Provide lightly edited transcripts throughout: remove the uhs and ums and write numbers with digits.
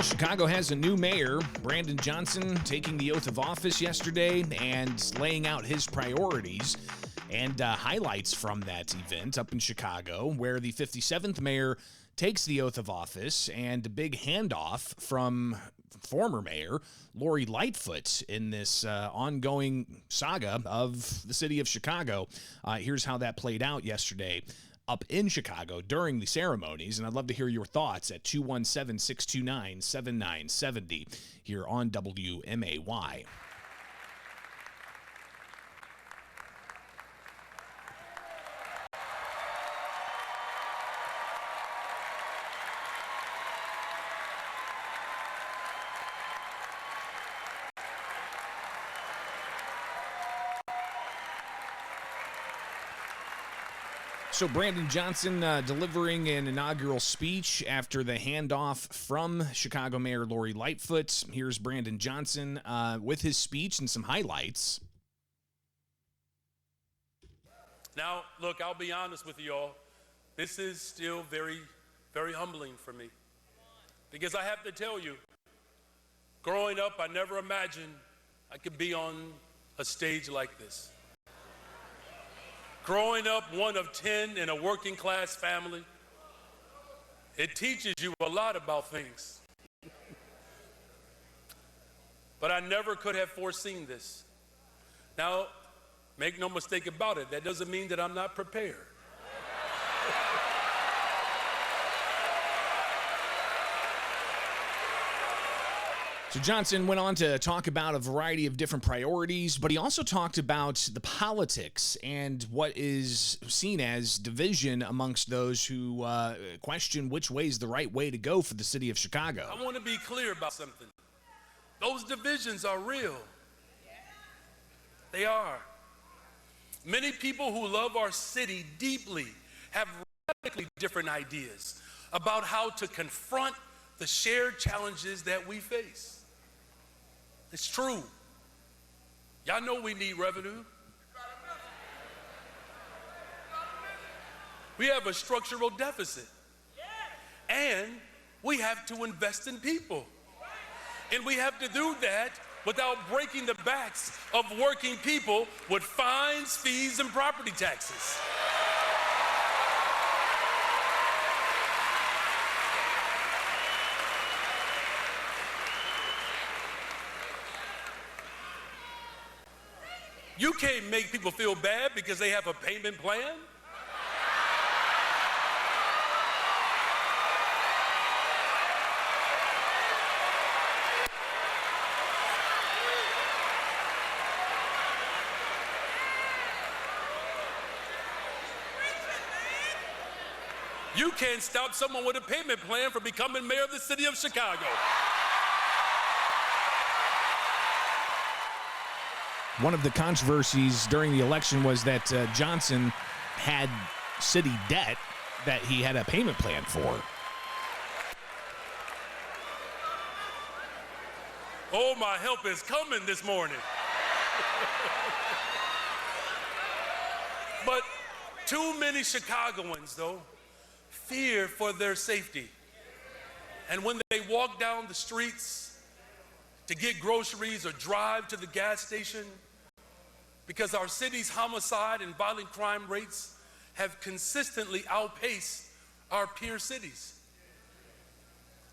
Chicago has a new mayor, Brandon Johnson, taking the oath of office yesterday and laying out his priorities and highlights from that event up in Chicago, where the 57th mayor takes the oath of office, and a big handoff from former mayor Lori Lightfoot in this ongoing saga of the city of Chicago. Here's how that played out yesterday up in Chicago during the ceremonies, and I'd love to hear your thoughts at 217-629-7970 here on WMAY. So Brandon Johnson delivering an inaugural speech after the handoff from Chicago Mayor Lori Lightfoot. Here's Brandon Johnson with his speech and some highlights. Now, look, I'll be honest with you all. This is still very, very humbling for me. Because I have to tell you, growing up, I never imagined I could be on a stage like this. Growing up one of 10 in a working class family, it teaches you a lot about things. But I never could have foreseen this. Now, make no mistake about it, that doesn't mean that I'm not prepared. So Johnson went on to talk about a variety of different priorities, but he also talked about the politics and what is seen as division amongst those who question which way is the right way to go for the city of Chicago. I want to be clear about something. Those divisions are real. They are. Many people who love our city deeply have radically different ideas about how to confront the shared challenges that we face. It's true. Y'all know we need revenue. We have a structural deficit. And we have to invest in people. And we have to do that without breaking the backs of working people with fines, fees, and property taxes. You can't make people feel bad because they have a payment plan. You can't stop someone with a payment plan from becoming mayor of the city of Chicago. One of the controversies during the election was that Johnson had city debt that he had a payment plan for. Oh, my help is coming this morning. But too many Chicagoans, though, fear for their safety. And when they walk down the streets to get groceries or drive to the gas station, because our city's homicide and violent crime rates have consistently outpaced our peer cities.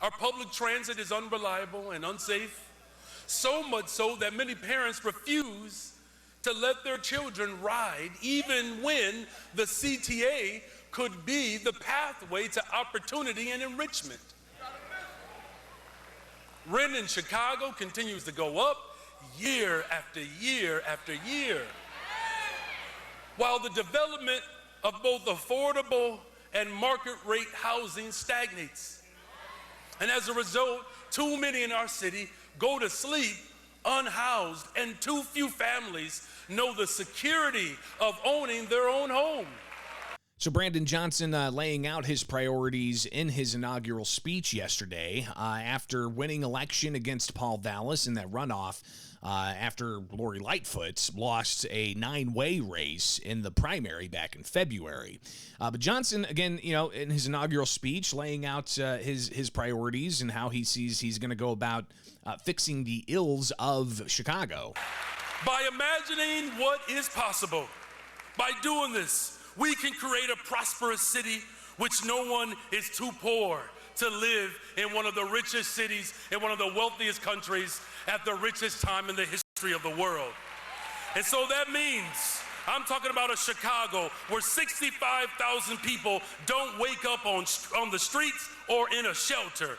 Our public transit is unreliable and unsafe, so much so that many parents refuse to let their children ride, even when the CTA could be the pathway to opportunity and enrichment. Rent in Chicago continues to go up year after year after year, while the development of both affordable and market rate housing stagnates. And as a result, too many in our city go to sleep unhoused, and too few families know the security of owning their own home. So Brandon Johnson laying out his priorities in his inaugural speech yesterday after winning election against Paul Vallis in that runoff after Lori Lightfoot lost a 9-way race in the primary back in February. But Johnson, again, in his inaugural speech, laying out his priorities and how he sees he's going to go about fixing the ills of Chicago. By imagining what is possible, by doing this, we can create a prosperous city which no one is too poor to live in one of the richest cities in one of the wealthiest countries at the richest time in the history of the world. And so that means I'm talking about a Chicago where 65,000 people don't wake up on the streets or in a shelter,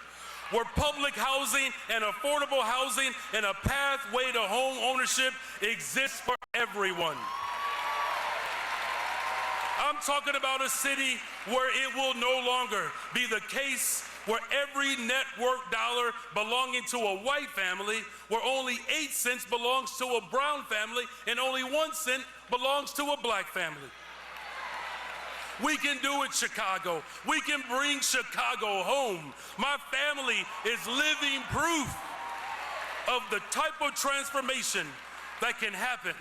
where public housing and affordable housing and a pathway to home ownership exists for everyone. I'm talking about a city where it will no longer be the case where every network dollar belonging to a white family, where only 8 cents belongs to a brown family and only 1 cent belongs to a black family. We can do it, Chicago. We can bring Chicago home. My family is living proof of the type of transformation that can happen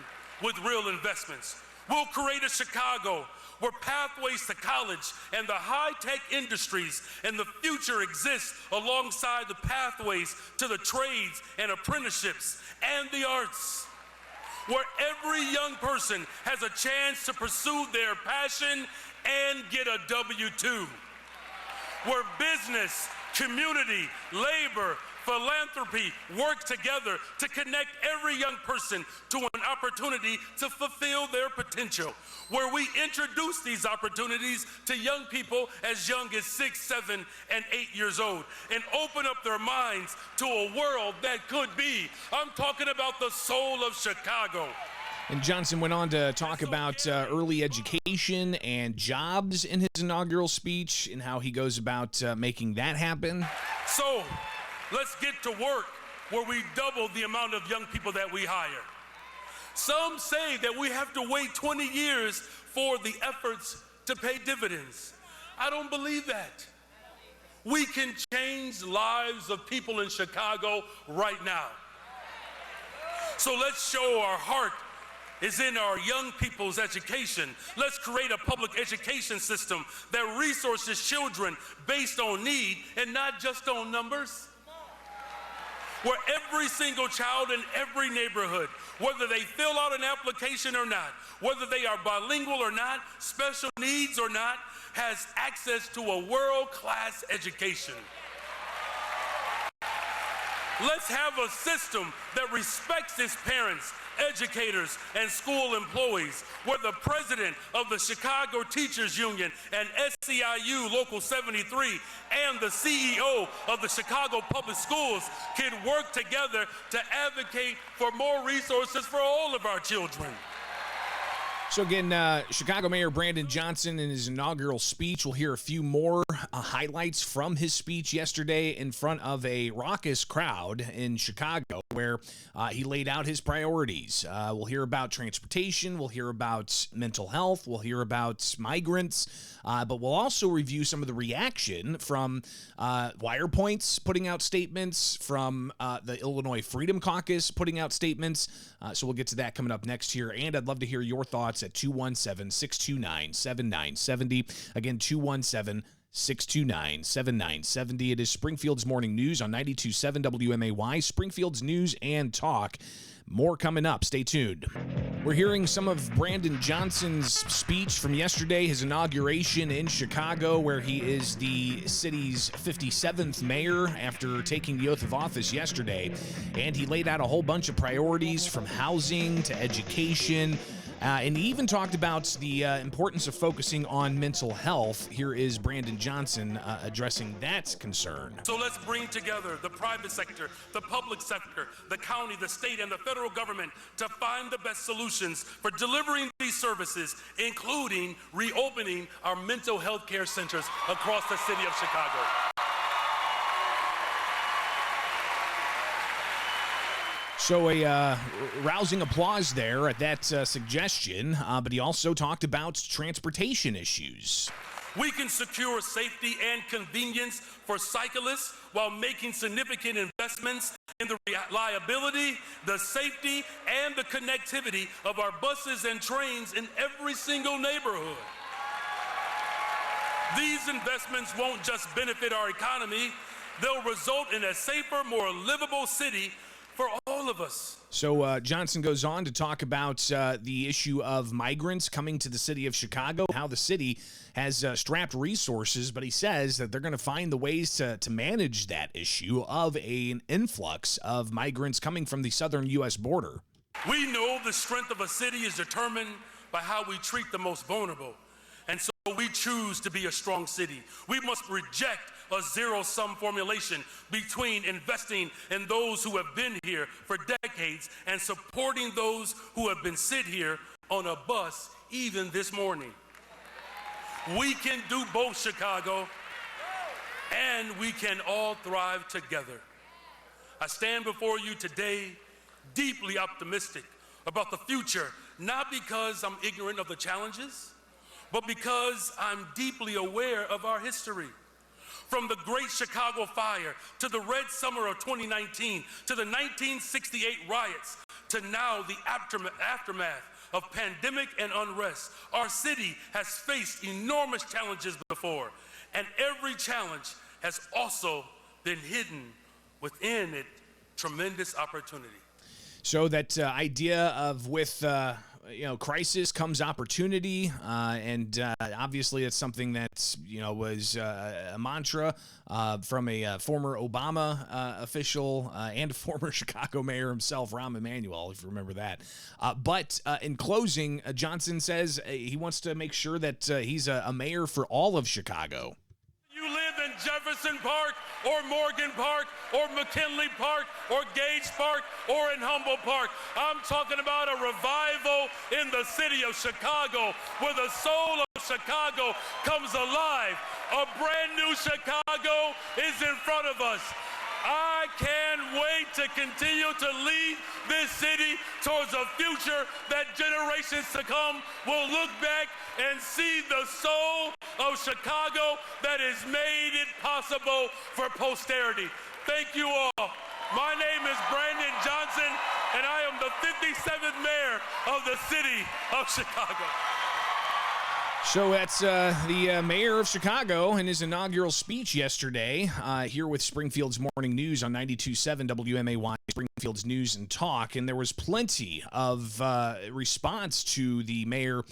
with real investments. We'll create a Chicago where pathways to college and the high-tech industries and the future exist alongside the pathways to the trades and apprenticeships and the arts, where every young person has a chance to pursue their passion and get a W-2, where business, community, labor, philanthropy work together to connect every young person to an opportunity to fulfill their potential, where we introduce these opportunities to young people as young as 6, 7, and 8 years old and open up their minds to a world that could be. I'm talking about the soul of Chicago. And Johnson went on to talk about early education and jobs in his inaugural speech and how he goes about making that happen. So let's get to work where we double the amount of young people that we hire. Some say that we have to wait 20 years for the efforts to pay dividends. I don't believe that. We can change lives of people in Chicago right now. So let's show our heart is in our young people's education. Let's create a public education system that resources children based on need and not just on numbers, where every single child in every neighborhood, whether they fill out an application or not, whether they are bilingual or not, special needs or not, has access to a world-class education. Let's have a system that respects its parents, educators, and school employees, where the president of the Chicago Teachers Union and SEIU Local 73 and the CEO of the Chicago Public Schools can work together to advocate for more resources for all of our children. So again, Chicago Mayor Brandon Johnson in his inaugural speech. We'll hear a few more highlights from his speech yesterday in front of a raucous crowd in Chicago, where he laid out his priorities. We'll hear about transportation. We'll hear about mental health. We'll hear about migrants. But we'll also review some of the reaction from Wirepoint's putting out statements, from the Illinois Freedom Caucus putting out statements. So we'll get to that coming up next here. And I'd love to hear your thoughts at 217-629-7970. Again, 217-629-7970. It is Springfield's Morning News on 92.7 WMAY, Springfield's News and Talk. More coming up. Stay tuned. We're hearing some of Brandon Johnson's speech from yesterday, his inauguration in Chicago, where he is the city's 57th mayor after taking the oath of office yesterday. And he laid out a whole bunch of priorities, from housing to education. And he even talked about the importance of focusing on mental health. Here is Brandon Johnson addressing that concern. So let's bring together the private sector, the public sector, the county, the state, and the federal government to find the best solutions for delivering these services, including reopening our mental health care centers across the city of Chicago. So a rousing applause there at that suggestion, but he also talked about transportation issues. We can secure safety and convenience for cyclists while making significant investments in the reliability, the safety, and the connectivity of our buses and trains in every single neighborhood. These investments won't just benefit our economy, they'll result in a safer, more livable city for all of us. So Johnson goes on to talk about the issue of migrants coming to the city of Chicago, how the city has strapped resources, but he says that they're going to find the ways to manage that issue of an influx of migrants coming from the southern U.S. border. We know the strength of a city is determined by how we treat the most vulnerable. And so we choose to be a strong city. We must reject a zero-sum formulation between investing in those who have been here for decades and supporting those who have been sit here on a bus even this morning. We can do both, Chicago, and we can all thrive together. I stand before you today deeply optimistic about the future, not because I'm ignorant of the challenges, but because I'm deeply aware of our history. From the Great Chicago Fire, to the Red Summer of 2019, to the 1968 riots, to now the aftermath of pandemic and unrest, our city has faced enormous challenges before, and every challenge has also been hidden within it tremendous opportunity. So that idea of with crisis comes opportunity, and obviously it's something that was a mantra from a former Obama official and former Chicago mayor himself, Rahm Emanuel, if you remember that. But in closing, Johnson says he wants to make sure that he's a mayor for all of Chicago. You live in Jefferson Park or Morgan Park or McKinley Park or Gage Park or in Humboldt Park. I'm talking about a revival in the city of Chicago where the soul of Chicago comes alive. A brand new Chicago is in front of us. I can't wait to continue to lead this city towards a future that generations to come will look back and see the soul of Chicago that has made it possible for posterity. Thank you all. My name is Brandon Johnson, and I am the 57th mayor of the city of Chicago. So that's the mayor of Chicago in his inaugural speech yesterday here with Springfield's Morning News on 92.7 WMAY, Springfield's News and Talk. And there was plenty of response to the mayor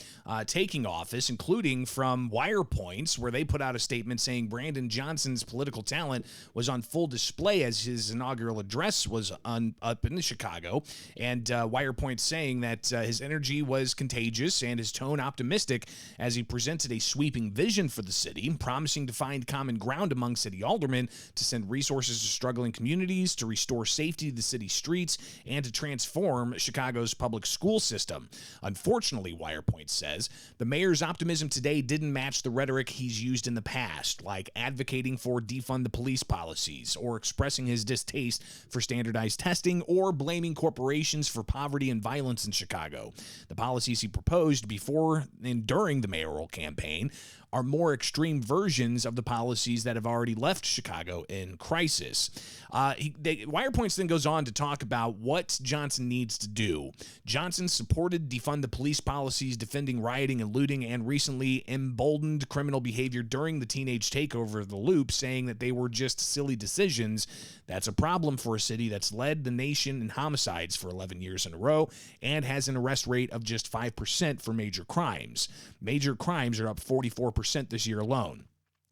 taking office, including from Wire Points, where they put out a statement saying Brandon Johnson's political talent was on full display as his inaugural address was up in Chicago. And Wire Points saying that his energy was contagious and his tone optimistic as he presented a sweeping vision for the city, promising to find common ground among city aldermen to send resources to struggling communities, to restore safety to the city streets, and to transform Chicago's public school system. Unfortunately, Wirepoint says, the mayor's optimism today didn't match the rhetoric he's used in the past, like advocating for defund the police policies, or expressing his distaste for standardized testing, or blaming corporations for poverty and violence in Chicago. The policies he proposed before and during the mayoral campaign are more extreme versions of the policies that have already left Chicago in crisis. Wirepoints then goes on to talk about what Johnson needs to do. Johnson supported defund the police policies, defending rioting and looting, and recently emboldened criminal behavior during the teenage takeover of the Loop, saying that they were just silly decisions. That's a problem for a city that's led the nation in homicides for 11 years in a row and has an arrest rate of just 5% for major crimes. Major crimes are up 44% this year alone.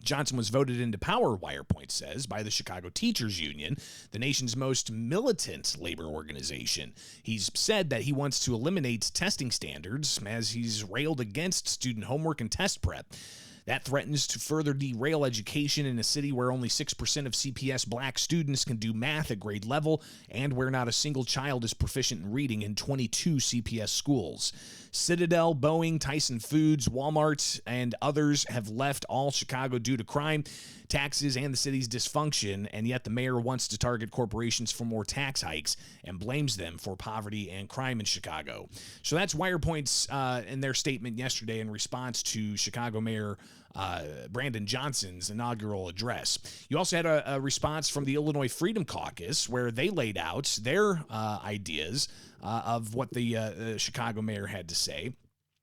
Johnson was voted into power, Wirepoint says, by the Chicago Teachers Union, the nation's most militant labor organization. He's said that he wants to eliminate testing standards as he's railed against student homework and test prep. That threatens to further derail education in a city where only 6% of CPS black students can do math at grade level and where not a single child is proficient in reading in 22 CPS schools. Citadel, Boeing, Tyson Foods, Walmart, and others have left all Chicago due to crime. taxes and the city's dysfunction, and yet the mayor wants to target corporations for more tax hikes and blames them for poverty and crime in Chicago. So that's Wirepoint's in their statement yesterday in response to Chicago Mayor Brandon Johnson's inaugural address. You also had a response from the Illinois Freedom Caucus, where they laid out their ideas of what the Chicago mayor had to say.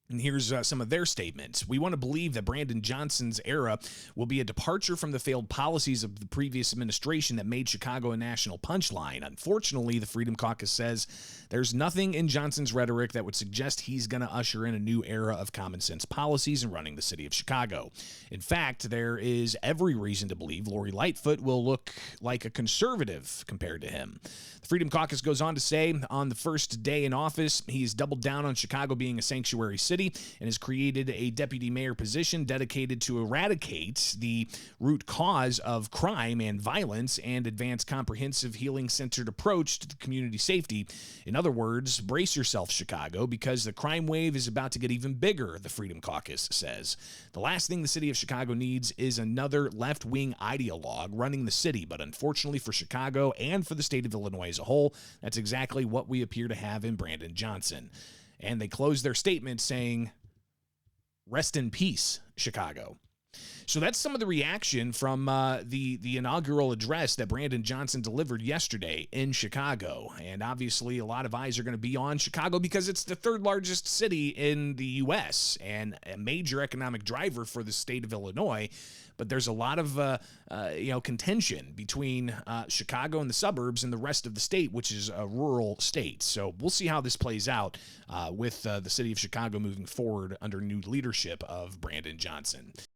And here's some of their statements. We want to believe that Brandon Johnson's era will be a departure from the failed policies of the previous administration that made Chicago a national punchline. Unfortunately, the Freedom Caucus says there's nothing in Johnson's rhetoric that would suggest he's going to usher in a new era of common sense policies in running the city of Chicago. In fact, there is every reason to believe Lori Lightfoot will look like a conservative compared to him. The Freedom Caucus goes on to say on the first day in office, he's doubled down on Chicago being a sanctuary city and has created a deputy mayor position dedicated to eradicate the root cause of crime and violence and advance comprehensive healing-centered approach to community safety. In other words, brace yourself, Chicago, because the crime wave is about to get even bigger, the Freedom Caucus says. The last thing the city of Chicago needs is another left-wing ideologue running the city, but unfortunately for Chicago and for the state of Illinois as a whole, that's exactly what we appear to have in Brandon Johnson. And they closed their statement saying, "Rest in peace, Chicago." So that's some of the reaction from the inaugural address that Brandon Johnson delivered yesterday in Chicago. And obviously a lot of eyes are going to be on Chicago because it's the third largest city in the U.S. and a major economic driver for the state of Illinois. But there's a lot of contention between Chicago and the suburbs and the rest of the state, which is a rural state. So we'll see how this plays out with the city of Chicago moving forward under new leadership of Brandon Johnson.